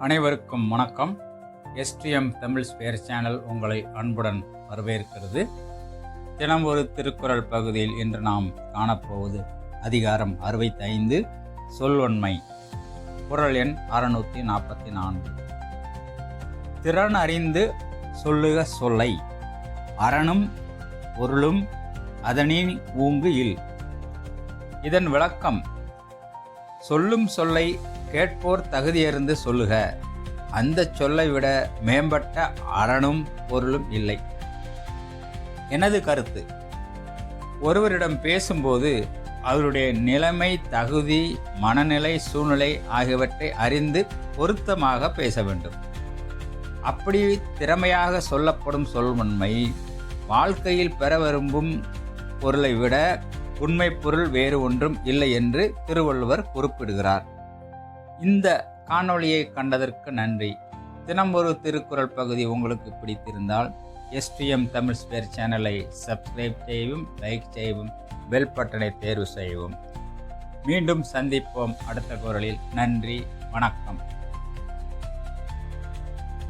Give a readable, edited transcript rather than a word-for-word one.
அனைவருக்கும் வணக்கம். STM Tamil spare channel உங்களை அன்புடன் வரவேற்கிறது. தினம் ஒரு திருக்குறள் பகுதியில் இன்று நாம் காணப்போவது அதிகாரம் 65 சொல்வன்மை, குறள் எண் 644. திறன் அறிந்து சொல்லுக சொல்லை, அரணும் பொருளும் அதனின் ஊங்கு இல். இதன் விளக்கம்: சொல்லும் சொல்லை கேட்போர் தகுதியறிந்து சொல்லுக, அந்த சொல்லை விட மேம்பட்ட அரணும் பொருளும் இல்லை. எனது கருத்து: ஒருவரிடம் பேசும்போது அவருடைய நிலைமை, தகுதி, மனநிலை, சூழ்நிலை ஆகியவற்றை அறிந்து பொருத்தமாக பேச வேண்டும். அப்படி திறமையாக சொல்லப்படும் சொல்வன்மை வாழ்க்கையில் பெற விரும்பும் பொருளை விட உண்மை பொருள் வேறு ஒன்றும் இல்லை என்று திருவள்ளுவர் குறிப்பிடுகிறார். இந்த காணொளியை கண்டதற்கு நன்றி. தினம் ஒரு திருக்குறள் பகுதி உங்களுக்கு பிடித்திருந்தால் எஸ்டிஎம் தமிழ் ஸ்பேர் சேனலை சப்ஸ்கிரைப் செய்யவும், லைக் செய்யவும், பெல் பட்டனை தேர்வு செய்யவும். மீண்டும் சந்திப்போம் அடுத்த குறளில். நன்றி, வணக்கம்.